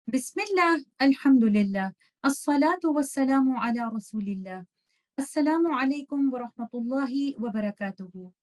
बिस्मिल्लाह, अल्हम्दुलिल्लाह, अस्सलातु वस्सलामु अला रसूलिल्लाह, अस्सलामु अलैकुम व रहमतुल्लाहि व बरकातुहू।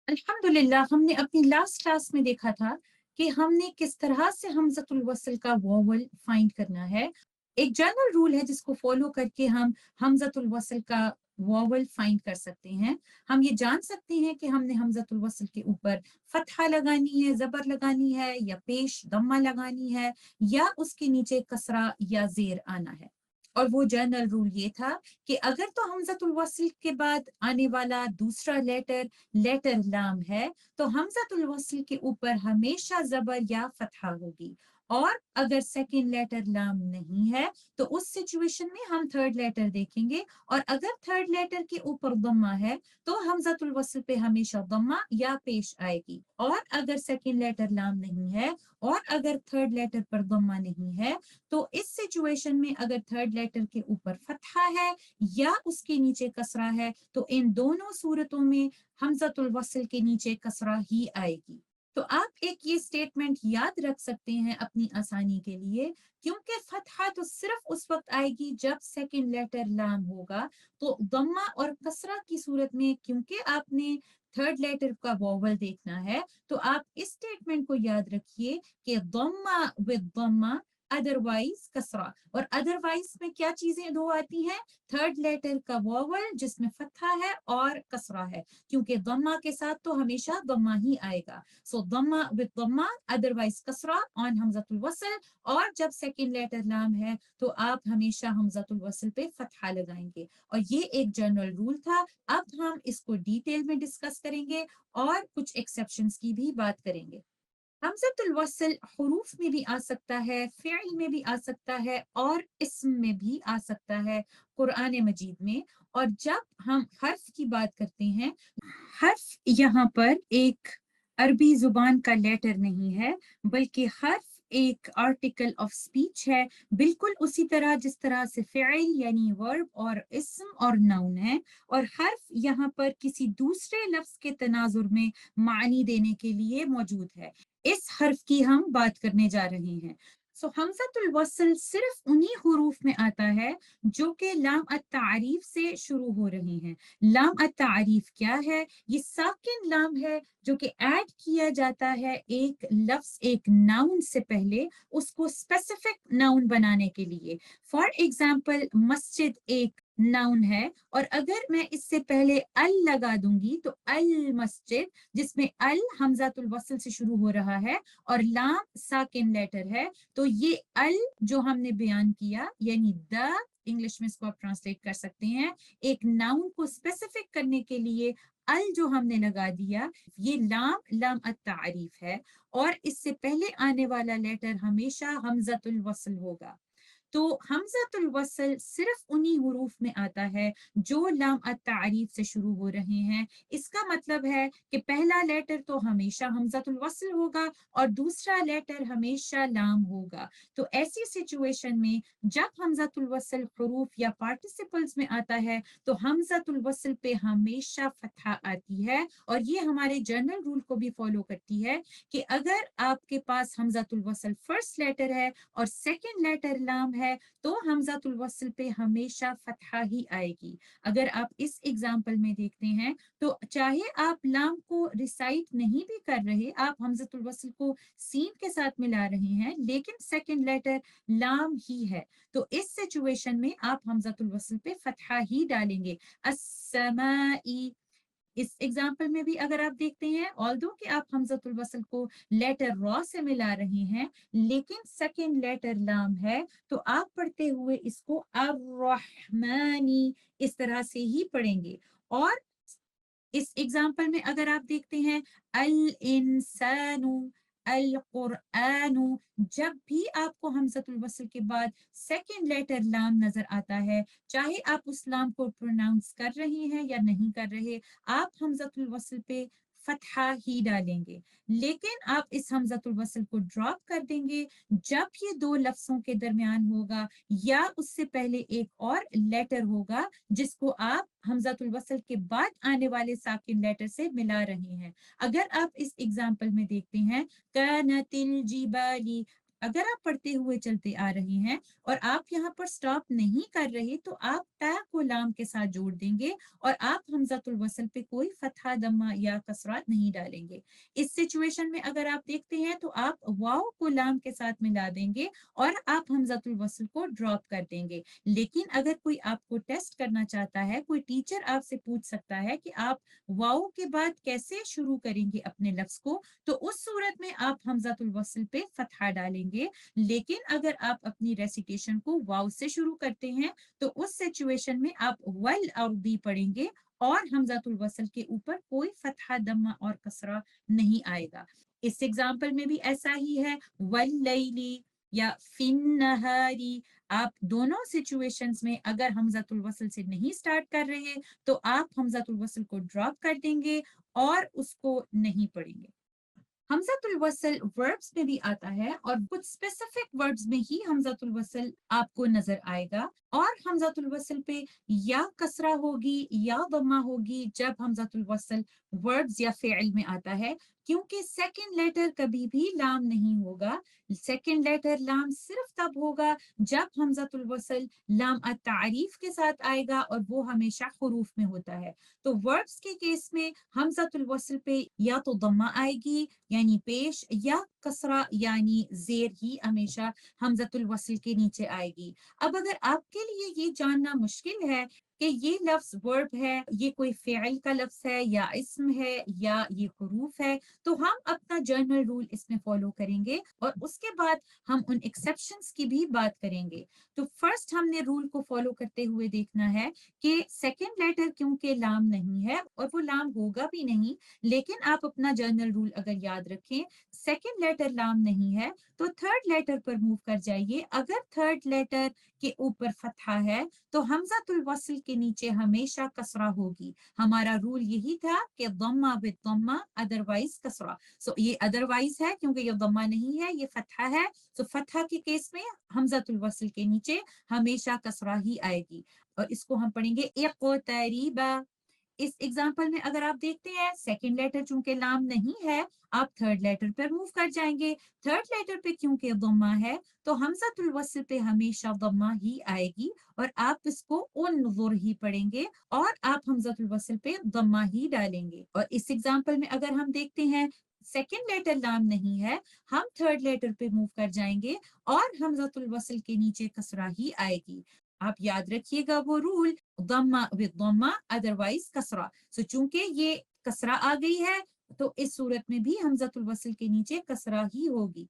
अल्हम्दुलिल्लाह, हमने अपनी लास्ट क्लास में देखा था कि हमने किस तरह से हमज़तुल वस्ल का वोवल फाइंड करना है। एक जनरल रूल है जिसको फॉलो करके हम हमज़तुल वस्ल का वोवल फाइंड कर सकते हैं। हम ये जान सकते हैं कि हमने हमज़तुल वस्ल के ऊपर फतहा लगानी है, जबर लगानी है, या पेश दम्मा लगानी है, या उसके नीचे कसरा या जेर आना है। और वो जनरल रूल ये था कि अगर तो हमज़तुल वस्ल के बाद आने वाला दूसरा लेटर लेटर लाम है, तो हमज़तुल वस्ल के ऊपर हमेशा जबर या फतहा होगी। और अगर सेकंड लेटर लाम नहीं है, तो उस सिचुएशन में हम थर्ड लेटर देखेंगे। और अगर थर्ड लेटर के ऊपर दम्मा है, तो हमज़तुल वस्ल पे हमेशा दम्मा या पेश आएगी। और अगर सेकंड लेटर लाम नहीं है और अगर थर्ड लेटर पर दम्मा नहीं है, तो इस सिचुएशन में अगर थर्ड लेटर के ऊपर फतहा है या उसके नीचे कसरा है, तो इन दोनों सूरतों में हमज़तुल वस्ल के नीचे कसरा ही आएगी। तो आप एक ये स्टेटमेंट याद रख सकते हैं अपनी आसानी के लिए, क्योंकि फतहा तो सिर्फ उस वक्त आएगी जब सेकंड लेटर लाम होगा। तो दम्मा और कसरा की सूरत में, क्योंकि आपने थर्ड लेटर का वोवल देखना है, तो आप इस स्टेटमेंट को याद रखिए कि दम्मा विद दम्मा, अदरवाइज कसरा। और अदरवाइज में क्या चीजें दो आती हैं? थर्ड लेटर का वोवल जिसमें फतहा है और कसरा है, क्योंकि दम्मा के साथ तो हमेशा दम्मा ही आएगा। सो दम्मा विद दम्मा, अदरवाइज कसरा ऑन हमज़तुल वस्ल। और जब सेकंड लेटर लाम है, तो आप हमेशा हमज़तुल वस्ल पे फतहा लगाएंगे। और ये एक जनरल रूल था। अब हम इसको डिटेल में डिस्कस करेंगे और कुछ एक्सेप्शंस की भी बात करेंगे। हमज़तुल वस्ल हुरूफ में भी आ सकता है, फ़िअल में भी आ सकता है, और इस्म में भी आ सकता है कुरान मजीद में। और जब हम हर्फ की बात करते हैं, हर्फ यहाँ पर एक अरबी जुबान का लेटर नहीं है, बल्कि हर्फ एक आर्टिकल ऑफ स्पीच है, बिल्कुल उसी तरह जिस तरह से फ़िअल यानी वर्ब और इस्म और नाउन है। और हर्फ यहाँ पर किसी दूसरे लफ्ज के तनाजुर में मानी देने के लिए मौजूद है। इस हर्फ की हम बात करने जा रहे हैं। सो हमज़तुल वस्ल सिर्फ उन्हीं हुरूफ में आता है जो कि लाम अत-तारीफ से शुरू हो रहे हैं। लाम अत-तारीफ क्या है? ये साकिन लाम है जो कि ऐड किया जाता है एक लफ्ज, एक नाउन से पहले, उसको स्पेसिफिक नाउन बनाने के लिए। फॉर एग्जाम्पल, मस्जिद एक नाउन है, और अगर मैं इससे पहले अल लगा दूंगी, तो अल मस्जिद, जिसमें अल हमज़तुल वस्ल से शुरू हो रहा है और लाम साकिन लेटर है, तो ये अल जो हमने बयान किया, यानी द, इंग्लिश में इसको आप ट्रांसलेट कर सकते हैं, एक नाउन को स्पेसिफिक करने के लिए अल जो हमने लगा दिया, ये लाम लाम अत-तारीफ है। और इससे पहले आने वाला लेटर हमेशा हमज़तुल वस्ल होगा। तो हमज़तुल वस्ल सिर्फ उन्हीं हुरूफ में आता है जो लाम अत-तारीफ से शुरू हो रहे हैं। इसका मतलब है कि पहला लेटर तो हमेशा हमज़तुल वस्ल होगा और दूसरा लेटर हमेशा लाम होगा। तो ऐसी सिचुएशन में जब हमज़तुल वस्ल हुरूफ या पार्टिसिपल्स में आता है, तो हमज़तुल वस्ल पे हमेशा फतहा आती है। और ये हमारे जनरल रूल को भी फॉलो करती है कि अगर आपके पास हमज़तुल वस्ल फर्स्ट लेटर है और सेकंड लेटर लाम है, तो हमज़तुल वस्ल पे हमेशा फतहा ही आएगी। अगर आप इस एग्जाम्पल में देखते हैं, तो चाहे आप लाम को रिसाइट नहीं भी कर रहे, आप हमज़तुल वस्ल को सीन के साथ मिला रहे हैं, लेकिन सेकंड लेटर लाम ही है, तो इस सिचुएशन में आप हमज़तुल वस्ल पे फतहा ही डालेंगे। अस्समाई, इस एग्जाम्पल में भी अगर आप देखते हैं, ऑल्दो कि आप हमज़तुल वस्ल को लेटर रॉ से मिला रहे हैं, लेकिन सेकंड लेटर लाम है, तो आप पढ़ते हुए इसको अर्रहमानी इस तरह से ही पढ़ेंगे। और इस एग्जाम्पल में अगर आप देखते हैं, अल इंसानु, अल कुरआनु, जब भी आपको हमज़तुल वस्ल के बाद सेकंड लेटर लाम नजर आता है, चाहे आप उस लाम को प्रोनाउंस कर रहे हैं या नहीं कर रहे, आप हमज़तुल वस्ल पे फतहा ही डालेंगे। लेकिन आप इस हमज़तुल वस्ल को ड्रॉप कर देंगे जब ये दो लफ्जों के दरमियान होगा या उससे पहले एक और लेटर होगा जिसको आप हमज़तुल वस्ल के बाद आने वाले साकिन लेटर से मिला रहे हैं। अगर आप इस एग्जाम्पल में देखते हैं, कानतिल जिबाली, اگر آپ پڑھتے ہوئے چلتے آ رہے ہیں اور آپ یہاں پر سٹاپ نہیں کر رہے تو آپ تا کو لام کے ساتھ جوڑ دیں گے اور آپ حمزۃ الوصل پہ کوئی فتحہ دمہ یا کسرات نہیں ڈالیں گے. اس سچویشن میں اگر آپ دیکھتے ہیں تو آپ واو کو لام کے ساتھ ملا دیں گے اور آپ حمزۃ الوصل کو ڈراپ کر دیں گے. لیکن اگر کوئی آپ کو ٹیسٹ کرنا چاہتا ہے، کوئی ٹیچر آپ سے پوچھ سکتا ہے کہ آپ واو کے بعد کیسے شروع کریں گے اپنے لفظ کو، تو اس صورت میں آپ حمزۃ الوصل پہ فتحہ ڈالیں گے. لیکن اگر آپ اپنی ریسیٹیشن کو واو سے شروع کرتے ہیں تو اس سچویشن میں آپ ول اور بی پڑھیں گے اور حمزۃ الوصل کے اوپر کوئی فتحہ دمہ اور کسرہ نہیں آئے گا. اس ایگزامپل میں بھی ایسا ہی ہے، واللیلی یا فن نہاری. آپ دونوں سچویشنز میں اگر حمزۃ الوصل سے نہیں سٹارٹ کر رہے تو آپ حمزۃ الوصل کو ڈراپ کر دیں گے اور اس کو نہیں پڑھیں گے. حمزۃ الوصل وربس میں بھی آتا ہے اور کچھ اسپیسیفک وربس میں ہی حمزۃ الوصل آپ کو نظر آئے گا. اور حمزۃ الوصل پہ یا کسرہ ہوگی یا ضمہ ہوگی جب حمزۃ الوصل وربس یا فعل میں آتا ہے، کیونکہ سیکنڈ لیٹر کبھی بھی لام نہیں ہوگا. سیکنڈ لیٹر لام صرف تب ہوگا جب حمزۃ الوصل لام التعریف کے ساتھ آئے گا اور وہ ہمیشہ حروف میں ہوتا ہے. تو وربس کے کیس میں حمزۃ الوصل پہ یا تو ضمہ آئے گی یعنی پیش، یا کسرہ یعنی زیر ہی ہمیشہ حمزۃ الوصل کے نیچے آئے گی. اب اگر آپ کے لیے یہ جاننا مشکل ہے کہ یہ لفظ ورب ہے، یہ کوئی فعل کا لفظ ہے یا اسم ہے یا یہ حروف ہے، تو ہم اپنا جنرل رول اس میں فالو کریں گے اور اس کے بعد ہم ان ایکسیپشنز کی بھی بات کریں گے. تو فرسٹ ہم نے رول کو فالو کرتے ہوئے دیکھنا ہے کہ سیکنڈ لیٹر کیونکہ لام نہیں ہے اور وہ لام ہوگا بھی نہیں، لیکن آپ اپنا جنرل رول اگر یاد رکھیں، سیکنڈ لیٹر لام نہیں ہے تو تھرڈ لیٹر پر موو کر جائیے. اگر تھرڈ لیٹر کے اوپر فتحہ ہے تو حمزۃ الوصل کے نیچے ہمیشہ کسرہ ہوگی. ہمارا رول یہی تھا کہ ضمہ بالضمہ ادروائز کسرہ. سو یہ ادروائز ہے کیونکہ یہ ضمہ نہیں ہے، یہ فتحہ ہے. سو فتحہ کے کیس میں حمزۃ الوصل کے نیچے ہمیشہ کسرہ ہی آئے گی. اور اس کو ہم پڑھیں گے اقتریبا. اس ایگزامپل میں اگر آپ دیکھتے ہیں سیکنڈ لیٹر چونکہ لام نہیں ہے، آپ تھرڈ لیٹر پر موو کر جائیں گے. تھرڈ لیٹر پہ کیونکہ ضمہ ہے تو حمزۃ الوصل پہ ہمیشہ ضمہ ہی آئے گی اور آپ اس کو انظر ہی پڑھیں گے اور آپ حمزۃ الوصل پہ ضمہ ہی ڈالیں گے. اور اس ایگزامپل میں اگر ہم دیکھتے ہیں سیکنڈ لیٹر لام نہیں ہے، ہم تھرڈ لیٹر پہ موو کر جائیں گے اور حمزۃ الوصل کے نیچے کسرہ ہی آئے گی. آپ یاد رکھیے گا وہ رول، ضمہ بالضمہ ادروائز کسرہ. سو چونکہ یہ کسرہ آ گئی ہے تو اس صورت میں بھی حمزۃ الوصل کے نیچے کسرہ ہی ہوگی.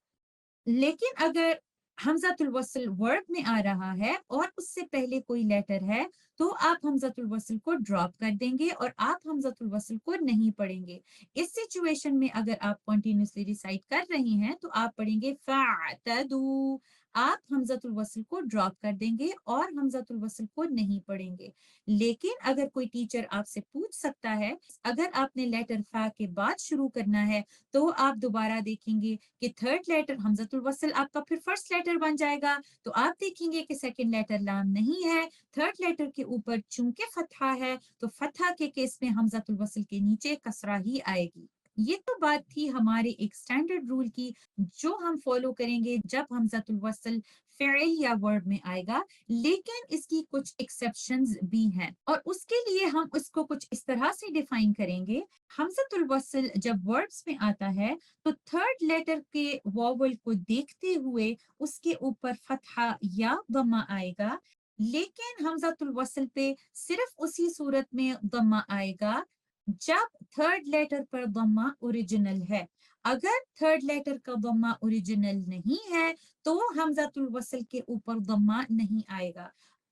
لیکن اگر حمزۃ الوصل ورب میں آ رہا ہے اور اس سے پہلے کوئی لیٹر ہے تو آپ حمزۃ الوصل کو ڈراپ کر دیں گے اور آپ حمزۃ الوصل کو نہیں پڑھیں گے. اس سچویشن میں اگر آپ کنٹینیوسلی ریسائٹ کر رہے ہیں تو آپ پڑھیں گے فاعتدوا. آپ حمزۃ الوصل کو ڈراپ کر دیں گے اور حمزۃ الوصل کو نہیں پڑھیں گے. لیکن اگر کوئی ٹیچر آپ سے پوچھ سکتا ہے، اگر آپ نے لیٹر فا کے بعد شروع کرنا ہے تو آپ دوبارہ دیکھیں گے کہ تھرڈ لیٹر حمزۃ الوصل آپ کا پھر فرسٹ لیٹر بن جائے گا. تو آپ دیکھیں گے کہ سیکنڈ لیٹر لام نہیں ہے، تھرڈ لیٹر کے اوپر چونکہ فتحہ ہے تو فتحہ کے کیس میں حمزۃ الوصل کے نیچے کسرہ ہی آئے گی. یہ تو بات تھی ہمارے ایک سٹینڈرڈ رول کی جو ہم فالو کریں گے جب حمزۃ الوصل فعل یا ورڈ میں آئے گا. لیکن اس کی کچھ ایکسیپشنز بھی ہیں اور اس کے لیے ہم اس کو کچھ اس طرح سے ڈیفائن کریں گے. حمزۃ الوصل جب ورڈز میں آتا ہے تو تھرڈ لیٹر کے واول کو دیکھتے ہوئے اس کے اوپر فتحہ یا ضمہ آئے گا. لیکن حمزۃ الوصل پہ صرف اسی صورت میں ضمہ آئے گا جب تھرڈ لیٹر پر ضمہ اوریجنل ہے. اگر تھرڈ لیٹر کا ضمہ اوریجنل نہیں ہے تو حمزۃ الوصل کے اوپر ضمہ نہیں آئے گا.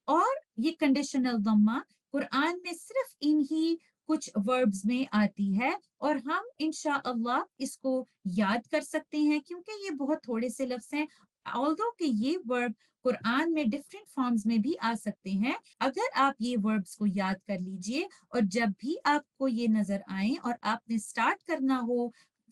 اور یہ کنڈیشنل ضمہ قرآن میں صرف انہی کچھ وربز میں آتی ہے اور ہم انشاءاللہ اس کو یاد کر سکتے ہیں کیونکہ یہ بہت تھوڑے سے لفظ ہیں. although کہ یہ ورب قرآن میں ڈفرینٹ فارمز میں بھی آ سکتے ہیں. اگر آپ یہ وربز کو یاد کر لیجئے اور جب بھی آپ کو یہ نظر آئیں اور آپ نے سٹارٹ کرنا ہو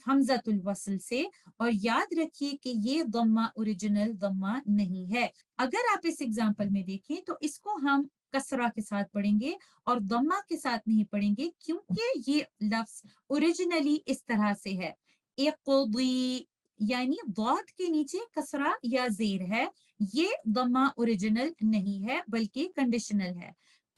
حمزۃ الوصل سے، اور یاد رکھیے کہ یہ ضمہ اوریجنل ضمہ نہیں ہے. اگر آپ اس ایگزامپل میں دیکھیں تو اس کو ہم کسرہ کے ساتھ پڑھیں گے اور ضمہ کے ساتھ نہیں پڑھیں گے کیونکہ یہ لفظ اوریجنلی اس طرح سے ہے. اقضی، यानी ضاد के नीचे कसरा या जेर है, ये दम्मा ओरिजिनल नहीं है बल्कि कंडीशनल है।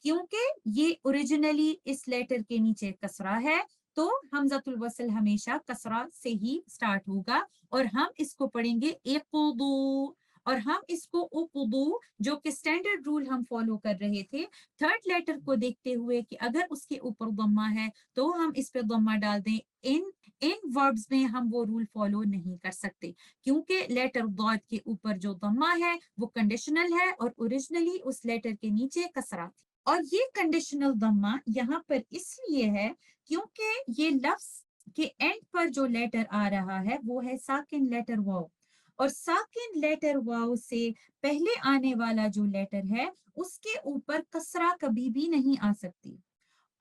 क्योंकि ये ओरिजिनली इस लेटर के नीचे कसरा है तो हमजतुल वसल हमेशा कसरा से ही स्टार्ट होगा और हम इसको पढ़ेंगे इक़्दू, और हम इसको उक़्दू जो कि स्टैंडर्ड रूल हम फॉलो कर रहे थे थर्ड लेटर को देखते हुए कि अगर उसके ऊपर दम्मा है तो हम इस पे दम्मा डाल दें। इन इन वर्ब्स में हम वो रूल फॉलो नहीं कर सकते क्योंकि लेटर ضاد के ऊपर जो दम्मा है वो कंडीशनल है और ओरिजिनली उस लेटर के नीचे कसरा थी। और ये कंडीशनल दम्मा यहाँ पर इसलिए है क्योंकि ये लफ्ज के एंड पर जो लेटर आ रहा है वो है साकिन लेटर वाव, और साकिन लेटर वाव से पहले आने वाला जो लेटर है उसके ऊपर कसरा कभी भी नहीं आ सकती,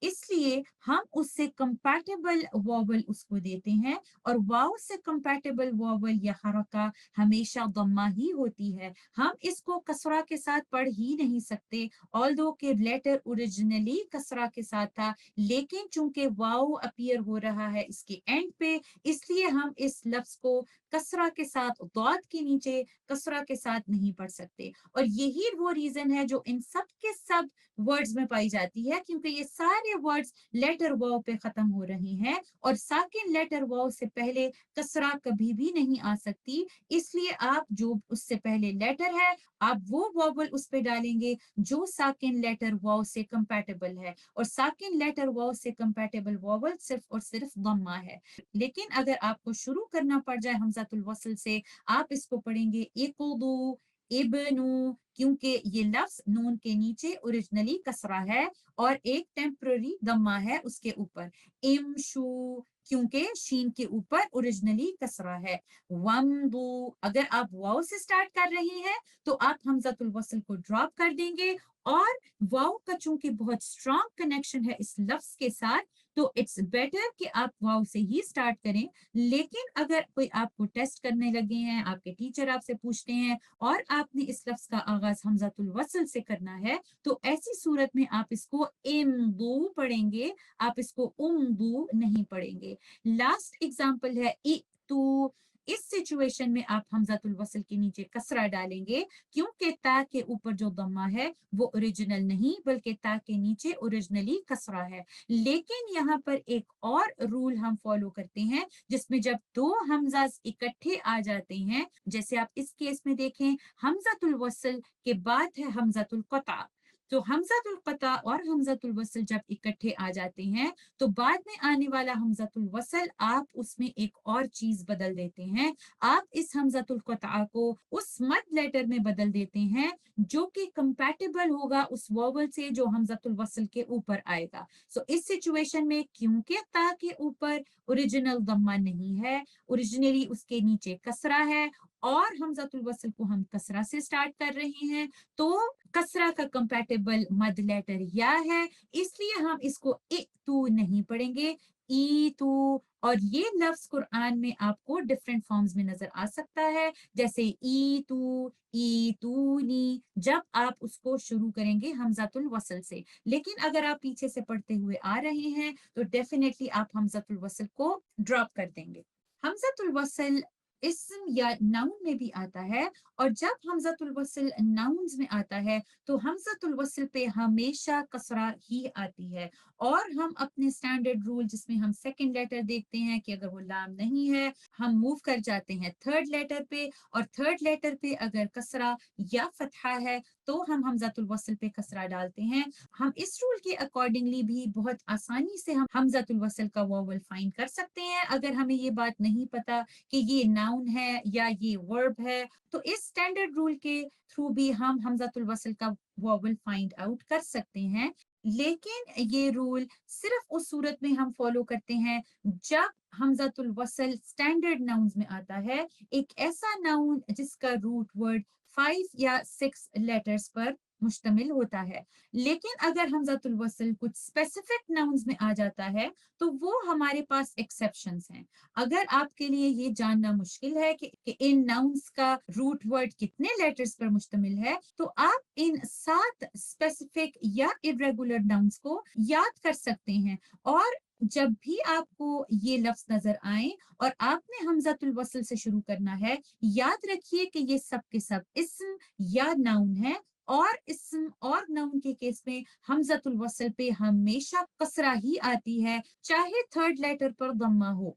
इसलिए हम उससे कंपैटिबल वॉवल उसको देते हैं और वाव से कंपैटिबल वॉवल या हरका हमेशा दम्मा ही होती है। हम इसको कसरा के साथ पढ़ ही नहीं सकते ऑल्दो के लेटर ओरिजिनली कसरा के साथ था, लेकिन चूंकि वाव अपीयर हो रहा है इसके एंड पे इसलिए हम इस लफ्ज को कसरा के साथ ضاد के नीचे कसरा के साथ नहीं पढ़ सकते। और यही वो रीजन है जो इन सब के सब वर्ड्स में पाई जाती है क्योंकि ये सारे वर्ड्स लेटर वाव पे खत्म हो रहे हैं और साकिन लेटर वाव से पहले कसरा कभी भी नहीं आ सकती, इसलिए आप जो उससे पहले लेटर है आप वो वॉवल उस पे डालेंगे जो साकिन लेटर वाव से कंपैटिबल है, और साकिन लेटर वाव से कंपैटिबल वॉवल सिर्फ और सिर्फ दम्मा है। लेकिन अगर आपको शुरू करना पड़ जाए हमजातुल वसल से आप इसको पढ़ेंगे इक़्दू इब्नु, क्योंकि ये लफ्ज नून के नीचे ओरिजिनली कसरा है और एक टेम्पररी दम्मा है उसके ऊपर। इमशू, क्योंकि शीन के ऊपर ओरिजिनली कसरा है। वमदू, अगर आप वाव से स्टार्ट कर रही हैं तो आप हमजतुल वसल को ड्रॉप कर देंगे और वाव का चूंकि बहुत स्ट्रॉन्ग कनेक्शन है इस लफ्ज के साथ तो इट्स बेटर कि आप वाव से ही स्टार्ट करें। लेकिन अगर कोई आपको टेस्ट करने लगे हैं, आपके टीचर आपसे पूछते हैं और आपने इस लफ्ज का आगाज हमजातुल वसल से करना है तो ऐसी सूरत में आप इसको इमदू पढ़ेंगे, आप इसको उमदू नहीं पढ़ेंगे। लास्ट एग्जांपल है इतू, इस सिचुएशन में आप हमजातुल वसल के नीचे कसरा डालेंगे क्योंकि ता के ऊपर जो दम्मा है वो ओरिजिनल नहीं बल्कि ता के नीचे ओरिजिनली कसरा है। लेकिन यहाँ पर एक और रूल हम फॉलो करते हैं जिसमें जब दो हमजाज इकट्ठे आ जाते हैं, जैसे आप इस केस में देखें हमजातुल वसल के बाद है हमजातुल क़ता, तो हमजातुल क़ता और हमजातुल वसल जब इकट्ठे आ जाते हैं तो बाद में आने वाला हमजातुल वसल आप उसमें एक और चीज बदल देते हैं, आप इस हमजातुल क़ता को उस मद लेटर में बदल देते हैं जो कि कंपैटिबल होगा उस वॉवल से जो हमजातुल वसल के ऊपर आएगा। सो इस सिचुएशन में क्योंकि ता के ऊपर ओरिजिनल दम्मा नहीं है, ओरिजिनली उसके नीचे कसरा है और हमजातुल वसल को हम कसरा से स्टार्ट कर रहे हैं तो कसरा का कंपैटिबल मद लेटर या है, इसलिए हम इसको इतू नहीं पढ़ेंगे ईतू। और ये लफ्ज कुरान में आपको डिफरेंट फॉर्म्स में नजर आ सकता है जैसे ईतू ईतूनी जब आप उसको शुरू करेंगे हमजातुल वसल से। लेकिन अगर आप पीछे से पढ़ते हुए आ रहे हैं तो डेफिनेटली आप हमजातुल वसल को ड्रॉप कर देंगे। हमजातुल वसल इस्म या नाउन में भी आता है और जब हमजातुल वसल नाउन्स में आता है तो हमजातुल वसल पे हमेशा कसरा ही आती है और हम अपने स्टैंडर्ड रूल जिसमें हम सेकंड लेटर देखते हैं कि अगर वो लाम नहीं है हम मूव कर जाते हैं थर्ड लेटर पे, और थर्ड लेटर पे अगर कसरा या फतहा है तो हम हमजातुल वसल पे कसरा डालते हैं। हम इस रूल के अकॉर्डिंगली भी बहुत आसानी से हम हमजातुल वसल का वॉवल फाइंड कर सकते हैं अगर हमें ये बात नहीं पता कि ये नाउन है या ये वर्ब है, तो इस स्टैंडर्ड रूल के थ्रू भी हम हमजातुल वसल का वॉवल फाइंड आउट कर सकते हैं। लेकिन ये रूल सिर्फ उस सूरत में हम फॉलो करते हैं जब हमजातुल वसल स्टैंडर्ड नाउन्स में आता है, एक ऐसा नाउन जिसका रूट वर्ड 5 या 6 लेटर्स पर मुश्तमिल होता है। लेकिन अगर हमजातुल वसल कुछ स्पेसिफिक नाउन्स में आ जाता है तो वो हमारे पास एक्सेप्शंस हैं। अगर आपके लिए ये जानना मुश्किल है कि इन नाउन्स का रूट वर्ड कितने लेटर्स पर मुश्तमिल है तो आप इन 7 स्पेसिफिक या इरेगुलर नाउन्स को याद कर सकते हैं और जब भी आपको ये लफ्ज़ नज़र आएँ और आपने हमज़तुल वस्ल से शुरू करना है, याद रखिए कि ये सब के सब इस्म या नाउन है और इस्म और नाउन के केस में हमज़तुल वस्ल पे हमेशा कसरा ही आती है, चाहे थर्ड लेटर पर दम्मा हो।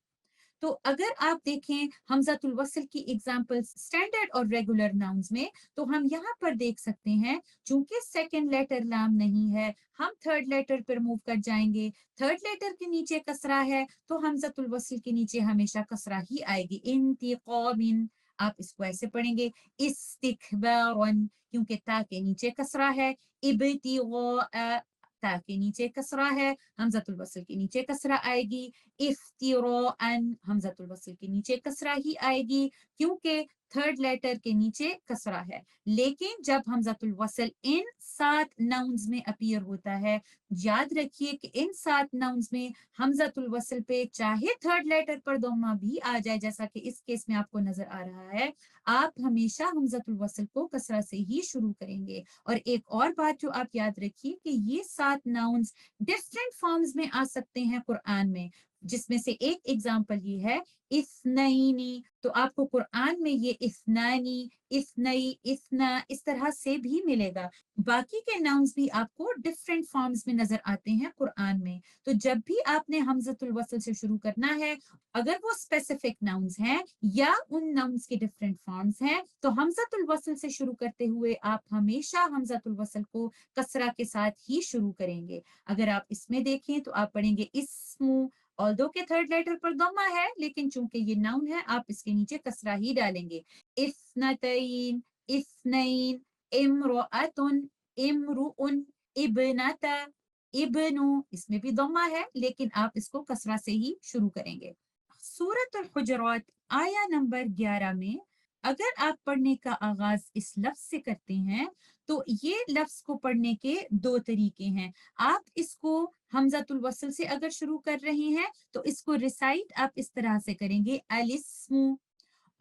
तो अगर आप देखें हमज़तुल वस्ल की एग्जांपल्स स्टैंडर्ड और रेगुलर नाउन्स में, तो हम यहाँ पर देख सकते हैं, चूंकि सेकंड लेटर लाम नहीं है, हम थर्ड लेटर पर मूव कर जाएंगे। थर्ड लेटर के नीचे कसरा है, तो हमज़तुल वस्ल के नीचे हमेशा कसरा ही आएगी। इंतिक़ामिन, आप इसको ऐसे पढ़ेंगे इस्तिकबारन, क्योंकि ता के नीचे कसरा है। इब्तिग़ा, ता के नीचे कसरा है, हमज़तुल वस्ल के नीचे कसरा आएगी। इफ्तिराअन, हमज़तुल वस्ल के नीचे कसरा ही आएगी, क्योंकि थर्ड लेटर के नीचे कसरा है। लेकिन जब हमज़तुल वस्ल इन 7 नाउन्स में अपीयर होता है, याद रखिए कि इन 7 नाउन्स में हमज़तुल वस्ल पे चाहे थर्ड लेटर पर दम्मा भी आ जाए, जैसा कि इस केस में आपको नजर आ रहा है, आप हमेशा हमज़तुल वस्ल को कसरा से ही शुरू करेंगे। और एक और बात जो आप याद रखिए कि ये 7 नाउन्स डिफरेंट फॉर्म्स में आ सकते हैं कुरान में, जिसमें से एक एग्जाम्पल ये है इस्नैनी। तो आपको कुरान में ये इस्नानी, इस्नई, इस्ना इस तरह से भी मिलेगा। बाकी के नाउन्स भी आपको डिफरेंट फॉर्म्स में नजर आते हैं कुरान में। तो जब भी आपने हमज़तुल वस्ल से शुरू करना है, अगर वो स्पेसिफिक नाउन्स हैं या उन नाउन्स के डिफरेंट फॉर्म्स हैं, तो हमज़तुल वस्ल से शुरू करते हुए आप हमेशा हमज़तुल वस्ल को कसरा के साथ ही शुरू करेंगे। अगर आप इसमें देखें तो आप पढ़ेंगे इस्मु, ऑल्दो के थर्ड लेटर पर दम्मा है, लेकिन चूंकि ये नाउन है, आप इसके नीचे कसरा ही डालेंगे। इस्नतैन, इस्नैन, इम्रुअतुन, इम्रुउन, इब्नता, इब्नु, इसमें भी दम्मा है, लेकिन आप इसको कसरा से ही शुरू करेंगे। सूरत अल हुजरात आया नंबर 11 में अगर आप पढ़ने का आगाज इस लफ्ज से करते हैं, तो ये लफ्ज को पढ़ने के दो तरीके हैं। आप इसको हमज़तुल वस्ल से अगर शुरू कर रहे हैं, तो इसको रिसाइट आप इस तरह से करेंगे अलिस्मु।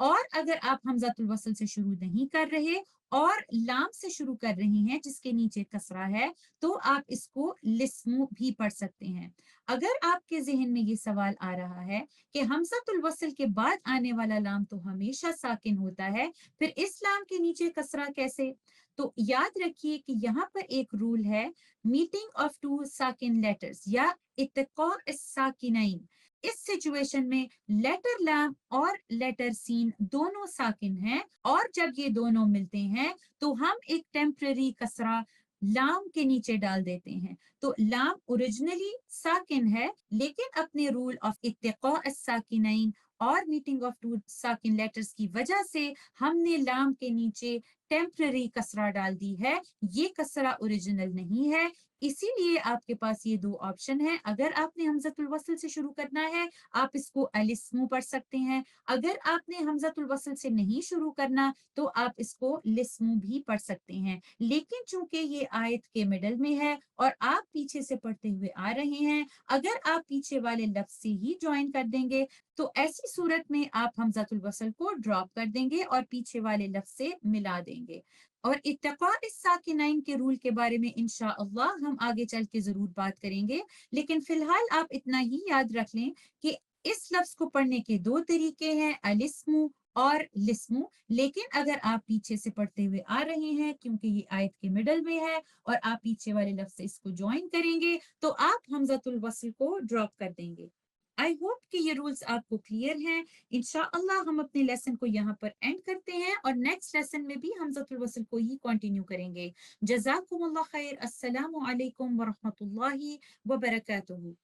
और अगर आप हमज़तुल वस्ल से शुरू नहीं कर रहे और लाम से शुरू कर रही हैं जिसके नीचे कसरा है, तो आप इसको लिस्मु भी पढ़ सकते हैं। अगर आपके जहन में ये सवाल आ रहा है कि हमज़तुल वस्ल के बाद आने वाला लाम तो हमेशा साकिन होता है, फिर इस लाम के नीचे कसरा कैसे? तो याद रखिए कि यहाँ पर एक रूल है, मीटिंग ऑफ टू साकिन लेटर्स या इत्तिक़ा साकिनैन। इस सिचुएशन में लेटर लैम और लेटर सीन दोनों साकिन हैं, और जब ये दोनों मिलते हैं तो हम एक टेम्पररी कसरा लाम के नीचे डाल देते हैं। तो लाम ओरिजिनली साकिन है, लेकिन अपने रूल ऑफ इत्तिक़ा साकिनैन और मीटिंग ऑफ टू साकिन लेटर्स की वजह से हमने लाम के नीचे टेम्पररी कसरा डाल दी है। ये कसरा ओरिजिनल नहीं है, इसीलिए आपके पास ये दो ऑप्शन है। अगर आपने हमज़तुल वस्ल से शुरू करना है, आप इसको अलिस्मु पढ़ सकते हैं। अगर आपने हमज़तुल वस्ल से नहीं शुरू करना, तो आप इसको लिस्मु भी पढ़ सकते हैं। लेकिन चूंकि ये आयत के मिडल में है और आप पीछे से पढ़ते हुए आ रहे हैं, अगर आप पीछे वाले लफ्ज से ही ज्वाइन कर देंगे, तो ऐसी सूरत में आप हमज़तुल वस्ल को ड्रॉप कर देंगे और पीछे वाले लफ्ज से मिला देंगे। और इत्तिक़ा साकिनैन के रूल के बारे में इंशाअल्लाह हम आगे चल के जरूर बात करेंगे, लेकिन फिलहाल आप इतना ही याद रख लें कि इस लफ्ज को पढ़ने के दो तरीके हैं, अलिस्मु और लिस्मु। लेकिन अगर आप पीछे से पढ़ते हुए आ रहे हैं, क्योंकि ये आयत के मिडल में है और आप पीछे वाले लफ्ज से इसको ज्वाइन करेंगे, तो आप हमज़तुल वस्ल को ड्रॉप कर देंगे। आई होप कि ये रूल्स आपको क्लियर हैं। इंशाअल्लाह हम अपने लेसन को यहाँ पर एंड करते हैं और नेक्स्ट लेसन में भी हमज़तुल वस्ल को ही कंटिन्यू करेंगे। जज़ाकुमुल्लाह खैर। अस्सलामु अलैकुम व रहमतुल्लाहि व बरकातुहू।